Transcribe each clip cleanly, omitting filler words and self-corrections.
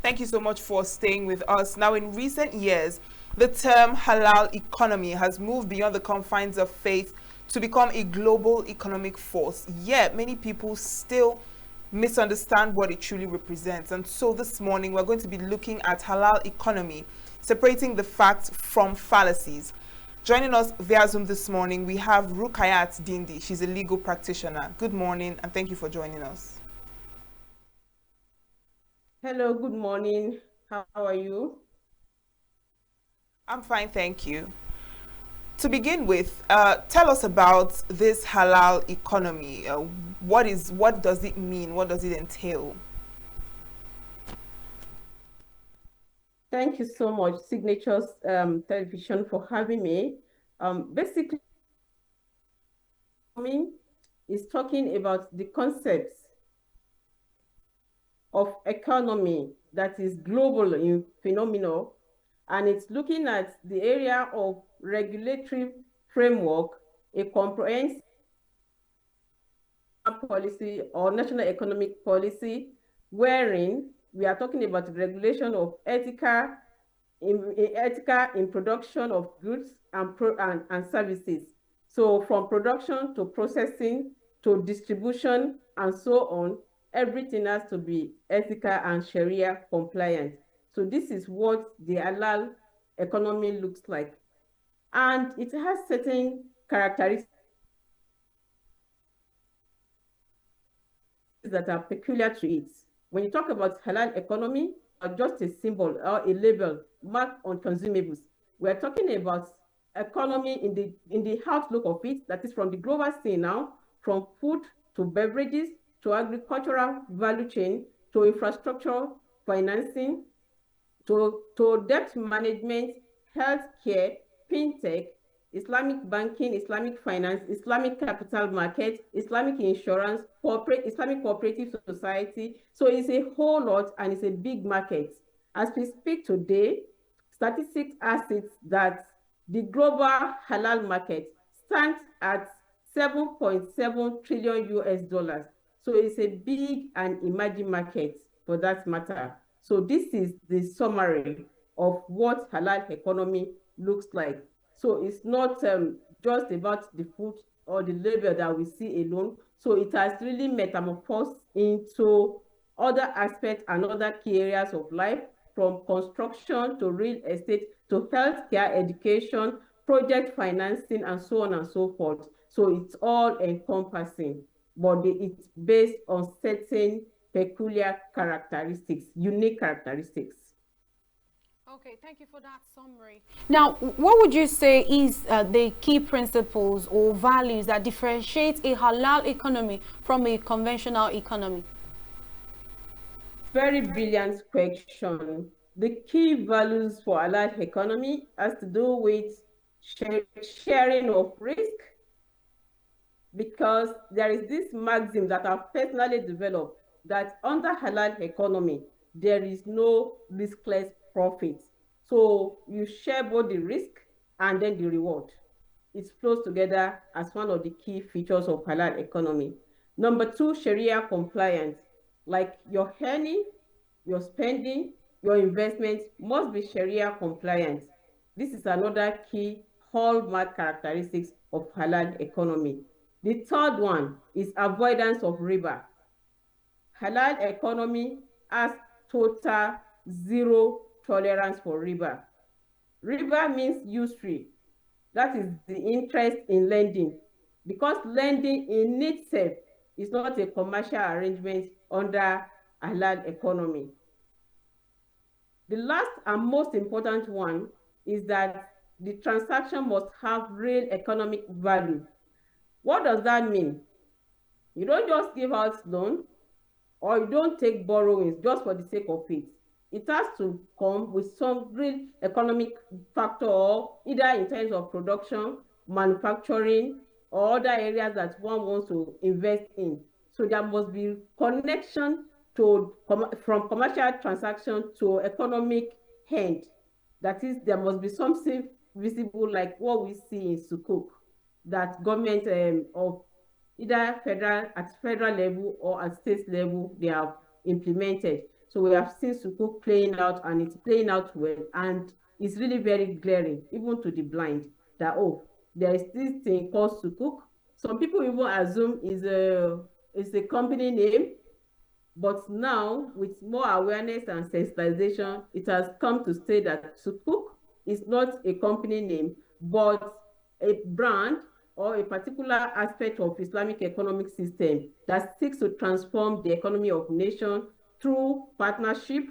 Thank you so much for staying with us. Now, in recent years, the term halal economy has moved beyond the confines of faith to become a global economic force. Yet, many people still misunderstand what it truly represents. And so this morning, we're going to be looking at halal economy, separating the facts from fallacies. Joining us via Zoom this morning, we have Rukayat Dindi. She's a legal practitioner. Good morning, and thank you for joining us. Hello, good morning. How are you? I'm fine, thank you. To begin with, tell us about this halal economy. What does it mean? What does it entail? Thank you so much, Signatures Television, for having me. Basically, is talking about the concepts of economy that is global in phenomenon, and it's looking at the area of regulatory framework, a comprehensive policy or national economic policy, wherein we are talking about regulation of ethical in production of goods and services. So from production to processing to distribution and so on, everything has to be ethical and Sharia compliant. So this is what the halal economy looks like. And it has certain characteristics that are peculiar to it. When you talk about halal economy, just a symbol or a label marked on consumables. We're talking about economy in the outlook of it, that is from the global scene now, from food to beverages to agricultural value chain to infrastructure financing to debt management, healthcare, fintech, Islamic banking, Islamic finance, Islamic capital market, Islamic insurance, Islamic cooperative society. So it's a whole lot and it's a big market. As we speak today, statistics assets that the global halal market stands at 7.7 trillion US dollars. So it's a big and emerging market for that matter. So this is the summary of what halal economy looks like. So it's not just about the food or the label that we see alone. So it has really metamorphosed into other aspects and other key areas of life, from construction to real estate to healthcare, education, project financing, and so on and so forth. So it's all encompassing, but it's based on certain peculiar characteristics, unique characteristics. Okay, thank you for that summary. Now, what would you say is the key principles or values that differentiate a halal economy from a conventional economy? Very brilliant question. The key values for halal economy has to do with sharing of risk, because there is this maxim that I've personally developed that under halal economy, there is no riskless profit. So you share both the risk and then the reward. It flows together as one of the key features of halal economy. Number two, Sharia compliance. Like your earning, your spending, your investment must be Sharia compliant. This is another key hallmark characteristics of halal economy. The third one is avoidance of riba. Halal economy has total zero tolerance for riba. Riba means usury. That is the interest in lending, because lending in itself is not a commercial arrangement under halal economy. The last and most important one is that the transaction must have real economic value. What does that mean? You don't just give out loan, or you don't take borrowings just for the sake of it. It has to come with some real economic factor, either in terms of production, manufacturing, or other areas that one wants to invest in. So there must be connection from commercial transaction to economic end. That is, there must be something visible like what we see in Sukuk, that government of either at federal level or at state level, they have implemented. So we have seen sukuk playing out, and it's playing out well, and it's really very glaring, even to the blind, that, oh, there is this thing called sukuk. Some people even assume is a company name, but now, with more awareness and sensitization, it has come to say that sukuk is not a company name, but a brand or a particular aspect of Islamic economic system that seeks to transform the economy of nation through partnership,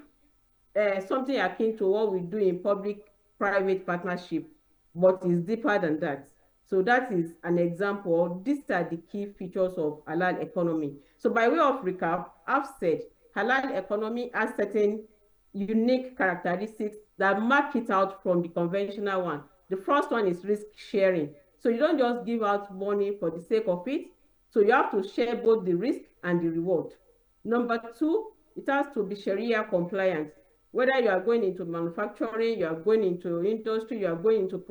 something akin to what we do in public-private partnership, but is deeper than that. So that is an example. These are the key features of halal economy. So by way of recap, I've said halal economy has certain unique characteristics that mark it out from the conventional one. The first one is risk sharing. So you don't just give out money for the sake of it. So you have to share both the risk and the reward. Number two, it has to be Shariah compliant. Whether you are going into manufacturing, you are going into industry, you are going into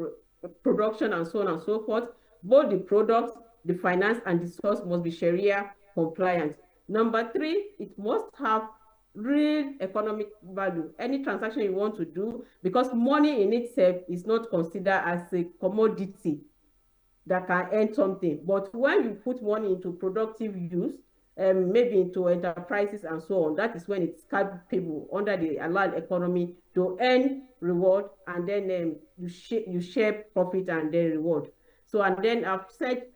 production, and so on and so forth, both the products, the finance, and the source must be Shariah compliant. Number three, it must have real economic value. Any transaction you want to do, because money in itself is not considered as a commodity that can earn something. But when you put money into productive use, maybe into enterprises and so on, that is when it's capable under the halal economy to earn reward, and then you share profit and then reward. So, and then I've said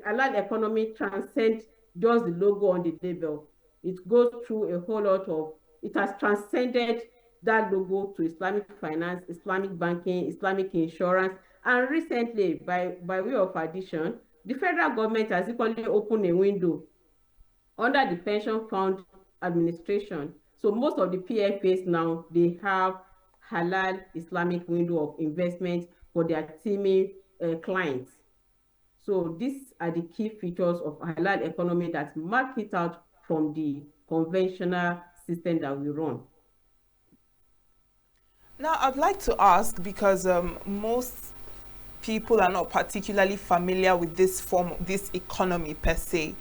halal economy transcends just the logo on the label. It goes through a whole lot of, it has transcended that logo to Islamic finance, Islamic banking, Islamic insurance, and recently, by way of addition, the federal government has equally opened a window under the Pension Fund Administration. So most of the PFAs now, they have halal Islamic window of investment for their teaming clients. So these are the key features of halal economy that mark it out from the conventional system that we run. Now, I'd like to ask, because most people are not particularly familiar with this form, this economy per se.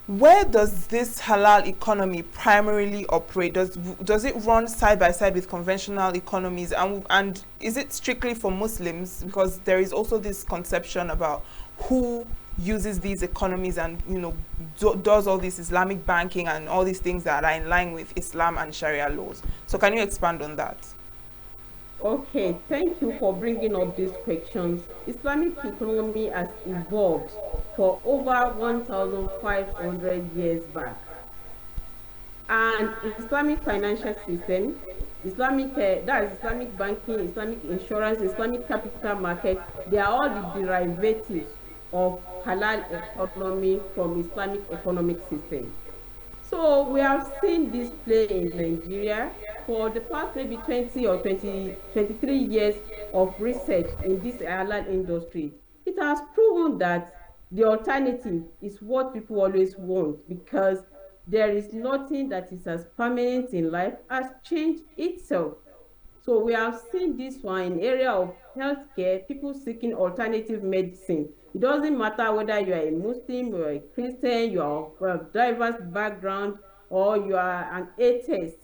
Where does this halal economy primarily operate? Does it run side by side with conventional economies, and is it strictly for Muslims? Because there is also this conception about who uses these economies and does all this Islamic banking and all these things that are in line with Islam and Sharia laws. So can you expand on that? Okay, thank you for bringing up these questions. Islamic economy has evolved for over 1,500 years back. And Islamic financial system, Islamic banking, Islamic insurance, Islamic capital market, they are all the derivatives of halal economy from Islamic economic system. So we have seen this play in Nigeria for the past maybe 20 or 23 years of research in this halal industry. It has proven that the alternative is what people always want, because there is nothing that is as permanent in life as change itself. So we have seen this one in area of healthcare, people seeking alternative medicine. It doesn't matter whether you are a Muslim, you are a Christian, you are of diverse background, or you are an atheist.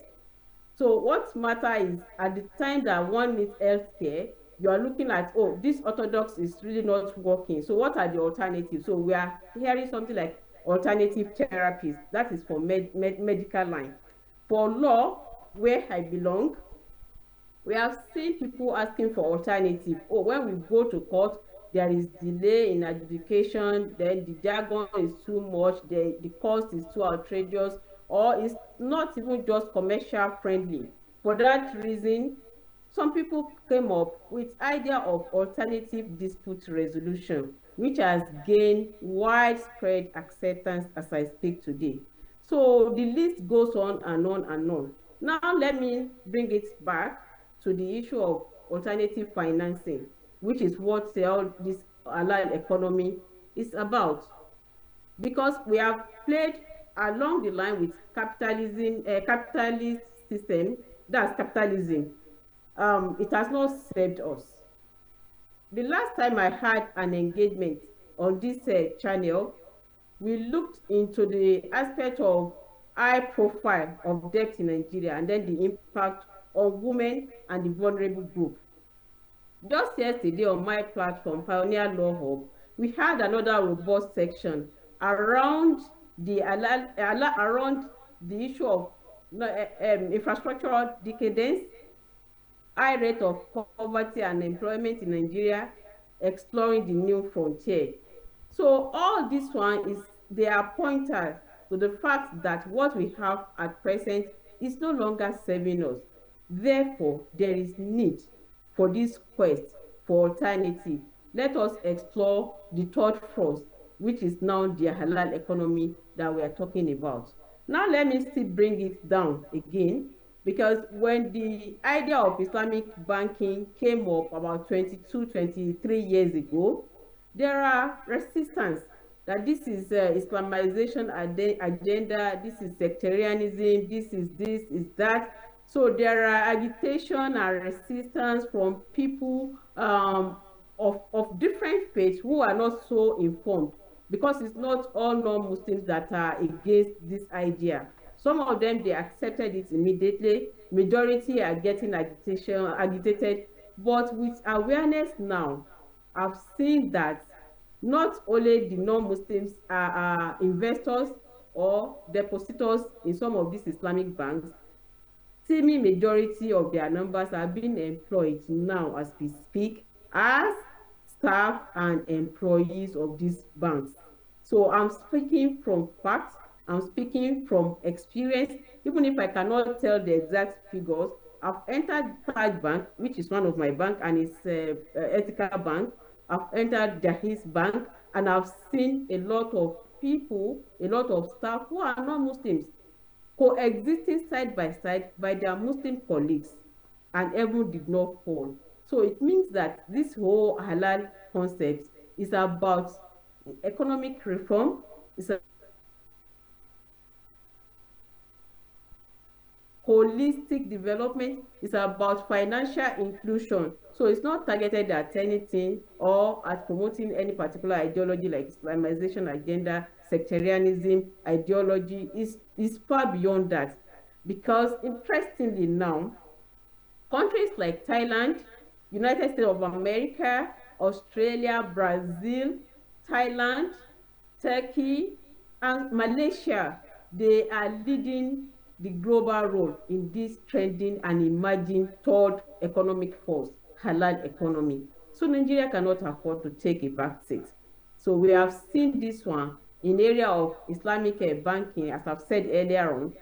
So what matters is, at the time that one needs healthcare, you are looking at, oh, this orthodox is really not working. So what are the alternatives? So we are hearing something like alternative therapies. That is for medical line. For law, where I belong, we have seen people asking for alternative. Oh, when we go to court, there is delay in adjudication, then the jargon is too much, the cost is too outrageous, or it's not even just commercial friendly. For that reason, some people came up with idea of alternative dispute resolution, which has gained widespread acceptance as I speak today. So the list goes on and on and on. Now let me bring it back to the issue of alternative financing, which is what all this halal economy is about. Because we have played along the line with capitalism, capitalist system, that's capitalism. It has not served us. The last time I had an engagement on this channel, we looked into the aspect of high profile of debt in Nigeria and then the impact on women and the vulnerable group. Just yesterday on my platform, Pioneer Law Hub, we had another robust section around around the issue of infrastructural decadence, high rate of poverty and employment in Nigeria, exploring the new frontier. So all this one is, they are pointers to the fact that what we have at present is no longer serving us. Therefore, there is need for this quest for alternative. Let us explore the third force, which is now the halal economy that we are talking about. Now let me still bring it down again, because when the idea of Islamic banking came up about 22, 23 years ago, there are resistance that this is Islamization agenda, this is sectarianism, this is that. So there are agitation and resistance from people of different faiths who are not so informed, because it's not all non-Muslims that are against this idea. Some of them, they accepted it immediately. Majority are getting agitated. But with awareness now, I've seen that not only the non-Muslims are investors or depositors in some of these Islamic banks, seeming majority of their numbers are being employed now as we speak as staff and employees of these banks. So I'm speaking from facts, I'm speaking from experience. Even if I cannot tell the exact figures, I've entered Taj Bank, which is one of my bank, and it's ethical bank. I've entered Jahiz Bank, and I've seen a lot of people, a lot of staff who are not Muslims, coexisting side by their Muslim colleagues, and heaven did not fall. So it means that this whole halal concept is about economic reform, it's a holistic development, is about financial inclusion. So it's not targeted at anything or at promoting any particular ideology like Islamization agenda, sectarianism ideology. Is far beyond that. Because interestingly now, countries like Thailand, United States of America, Australia, Brazil, Thailand, Turkey, and Malaysia, they are leading the global role in this trending and emerging third economic force, halal economy. So Nigeria cannot afford to take a back seat. So we have seen this one in area of Islamic banking, as I've said earlier on,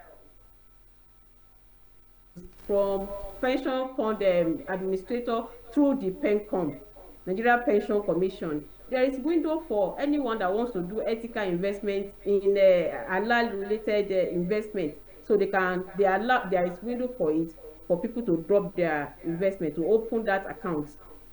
from pension fund administrator through the PENCOM, Nigeria Pension Commission. There is window for anyone that wants to do ethical investment in halal related investment. So there is window for it, for people to drop their investment, to open that account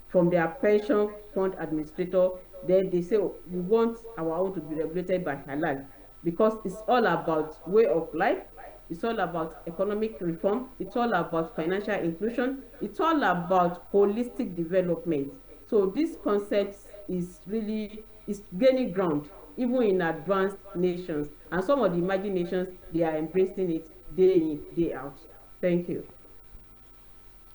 from their pension fund administrator. Then they say, oh, we want our own to be regulated by halal, because it's all about way of life. It's all about economic reform. It's all about financial inclusion. It's all about holistic development. So this concept is gaining ground even in advanced nations, and some of the emerging nations, they are embracing it day in, day out. Thank you.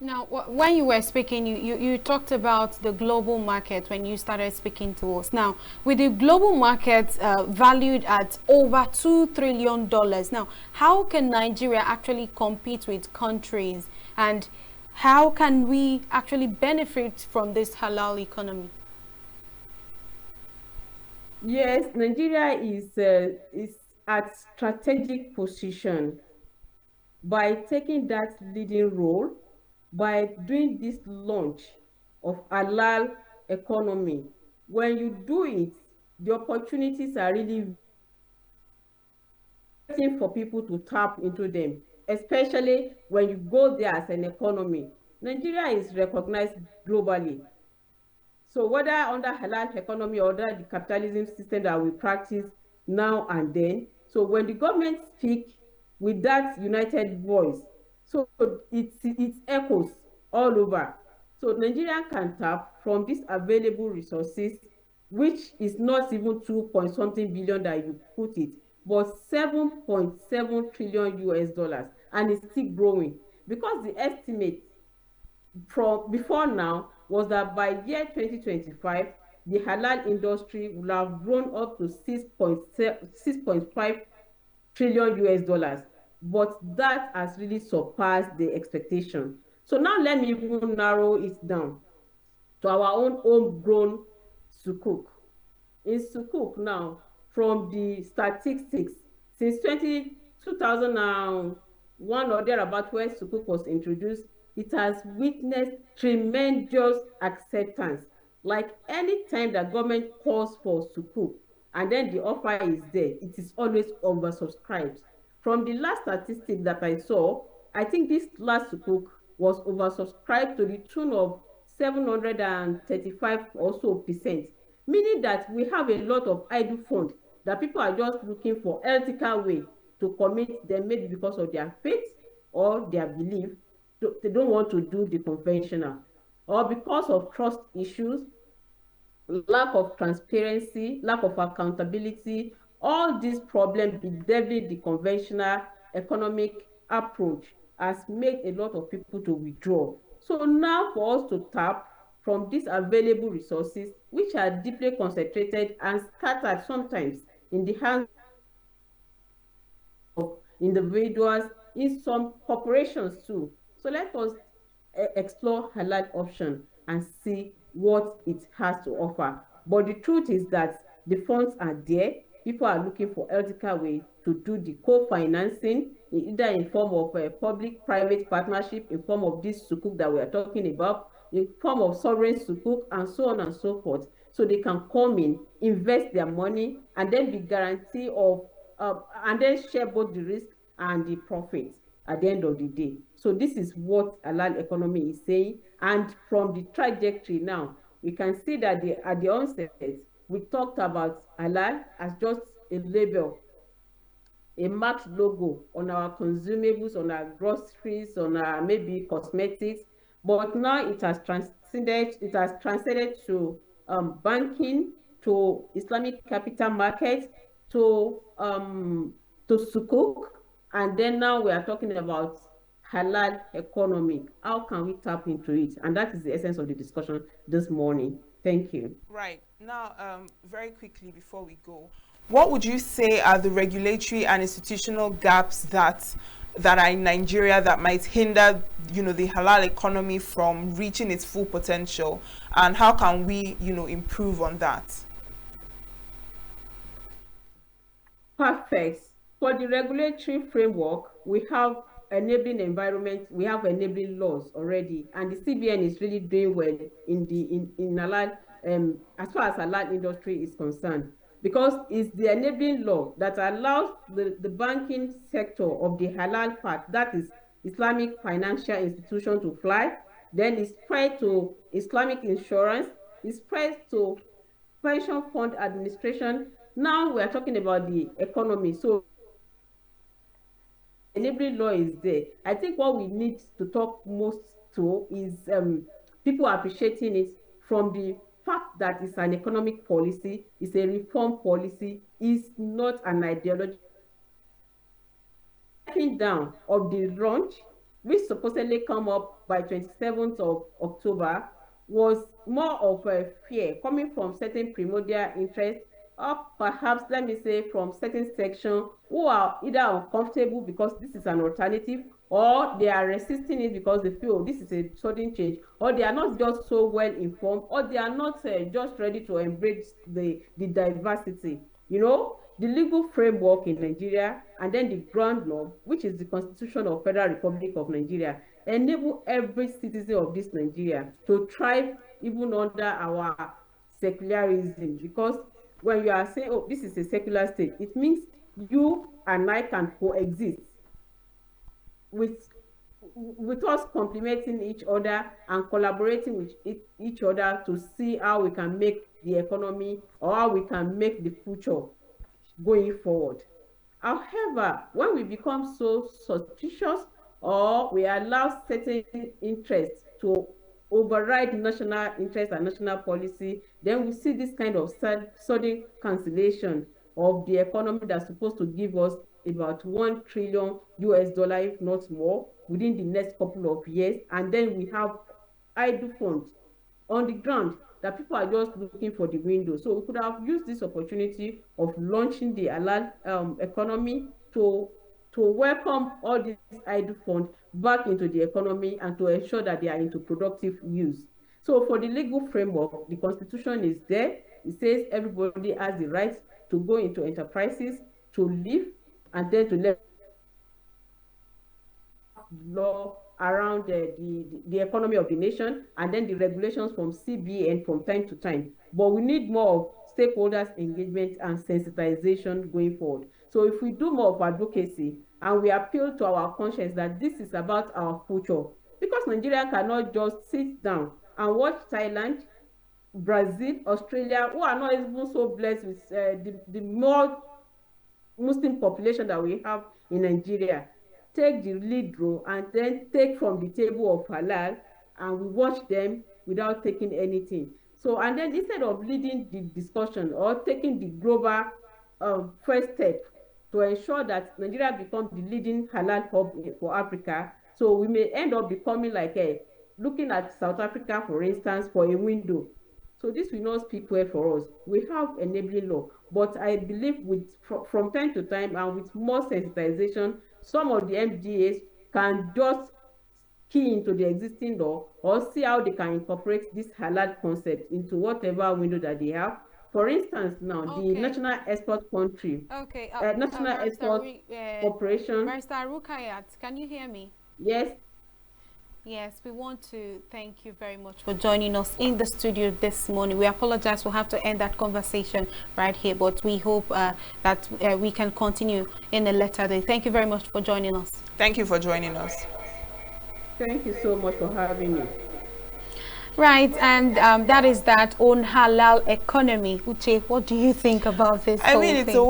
Now, when you were speaking, you talked about the global market when you started speaking to us. Now, with the global market valued at over $2 trillion, now, how can Nigeria actually compete with countries, and how can we actually benefit from this halal economy? Yes, Nigeria is at strategic position by taking that leading role, by doing this launch of halal economy. When you do it, the opportunities are really waiting for people to tap into them, especially when you go there as an economy. Nigeria is recognized globally. So whether under halal economy or under the capitalism system that we practice now and then, so when the government speak with that united voice, so it echoes all over. So Nigeria can tap from these available resources, which is not even 2 point something billion that you put it. but 7.7 trillion US dollars, and it's still growing, because the estimate from before now was that by year 2025, the halal industry will have grown up to 6.5 trillion US dollars. But that has really surpassed the expectation. So now let me even narrow it down to our own homegrown sukuk. In sukuk now, from the statistics, since 2001 or thereabout, when sukuk was introduced, it has witnessed tremendous acceptance. Like any time that government calls for sukuk and then the offer is there, it is always oversubscribed. From the last statistic that I saw, I think this last sukuk was oversubscribed to the tune of 735 or so percent, meaning that we have a lot of idle funds that people are just looking for ethical way to commit them, maybe because of their faith or their belief. They don't want to do the conventional, or because of trust issues, lack of transparency, lack of accountability. All these problems bedeviling the conventional economic approach has made a lot of people to withdraw. So now for us to tap from these available resources, which are deeply concentrated and scattered sometimes in the hands of individuals, in some corporations too. So let us explore halal option and see what it has to offer. But the truth is that the funds are there. People are looking for ethical way to do the co-financing, either in form of a public-private partnership, in form of this sukuk that we are talking about, in form of sovereign sukuk, and so on and so forth. So they can come in, invest their money, and then be guarantee of, and then share both the risk and the profits at the end of the day. So this is what halal economy is saying. And from the trajectory now, we can see that at the onset, we talked about halal as just a label, a marked logo on our consumables, on our groceries, on our maybe cosmetics. But now it has transcended to banking, to Islamic capital markets, to sukuk, and then now we are talking about halal economy. How can we tap into it? And that is the essence of the discussion this morning. Thank you. Right. Now, very quickly before we go, what would you say are the regulatory and institutional gaps that are in Nigeria that might hinder, the halal economy from reaching its full potential, and how can we, improve on that? Perfect. For the regulatory framework, we have enabling environment, we have enabling laws already, and the CBN is really doing well in halal, as far as halal industry is concerned, because it's the enabling law that allows the banking sector of the halal part, that is Islamic financial institution, to fly. Then it's spread to Islamic insurance, it's spread to pension fund administration. Now we are talking about the economy. So enabling law is there. I think what we need to talk most to is people appreciating it from the fact that it's an economic policy, it's a reform policy, it's not an ideology. Stepping down of the launch, which supposedly come up by 27th of October, was more of a fear coming from certain primordial interests, or perhaps, let me say, from certain sections who are either uncomfortable because this is an alternative, or they are resisting it because they feel this is a sudden change, or they are not just so well informed, or they are not just ready to embrace the diversity. The legal framework in Nigeria, and then the ground law, which is the Constitution of Federal Republic of Nigeria, enable every citizen of this Nigeria to thrive even under our secularism. Because when you are saying, oh, this is a secular state, it means you and I can coexist with us, complementing each other and collaborating with each other to see how we can make the economy, or how we can make the future going forward. However, when we become so suspicious, or we allow certain interests to override national interest and national policy, then we see this kind of sudden cancellation. of the economy that's supposed to give us about $1 trillion, if not more, within the next couple of years. And then we have idle funds on the ground that people are just looking for the window. So we could have used this opportunity of launching the halal economy to welcome all these idle funds back into the economy and to ensure that they are into productive use. So for the legal framework, the constitution is there. It says everybody has the right to go into enterprises, to live, and then to let law around the economy of the nation, and then the regulations from CBN from time to time. But we need more of stakeholders engagement and sensitization going forward. So if we do more of advocacy and we appeal to our conscience that this is about our future, because Nigeria cannot just sit down and watch Thailand, Brazil, Australia, who are not even so blessed with the more Muslim population that we have in Nigeria, take the lead role and then take from the table of halal, and we watch them without taking anything. So, and then instead of leading the discussion or taking the global first step to ensure that Nigeria becomes the leading halal hub for Africa, so we may end up becoming like looking at South Africa, for instance, for a window. So this will not speak well for us. We have enabling law, but I believe from time to time and with more sensitization, some of the MDAs can just key into the existing law or see how they can incorporate this halal concept into whatever window that they have. For instance, now the national export country, national export corporation. Barrister Rukayat, can you hear me? Yes. Yes, we want to thank you very much for joining us in the studio this morning. We apologize, we'll have to end that conversation right here, but we hope that we can continue in a later day. Thank you very much for joining us. Thank you for joining us. Thank you so much for having me. Right, and that is that on halal economy. Uche, what do you think about this? I mean, it's a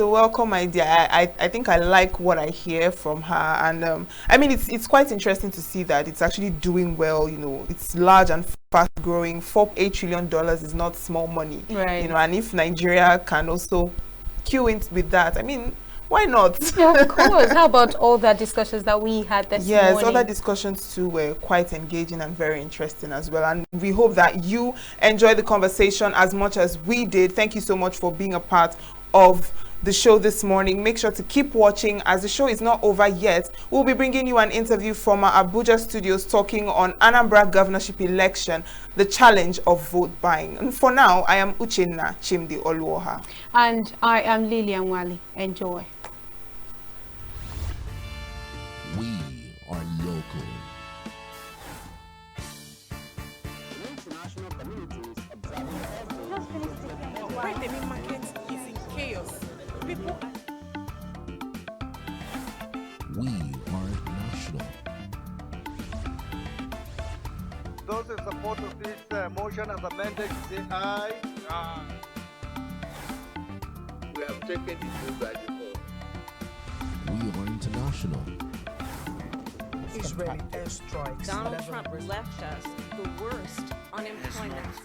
welcome idea. I think I like what I hear from her, and I mean, it's quite interesting to see that it's actually doing well. You know, it's large and fast growing. $8 trillion is not small money, right? You know, and if Nigeria can also queue in with that, I mean, why not? Yeah, of course. How about all the discussions that we had this morning? Yes, other discussions too were quite engaging and very interesting as well. And we hope that you enjoyed the conversation as much as we did. Thank you so much for being a part of the show this morning. Make sure to keep watching, as the show is not over yet. We'll be bringing you an interview from our Abuja studios talking on Anambra governorship election, the challenge of vote buying. And for now, I am Uchenna Chimdi Oluoha. And I am Lilian Wali. Enjoy. We are local. International communities why the main market is in chaos. People. We are national. Those in support of this motion as amended, say aye. Aye. We have taken the vote by default. We are international. Israeli airstrikes. Donald Trump left us the worst unemployment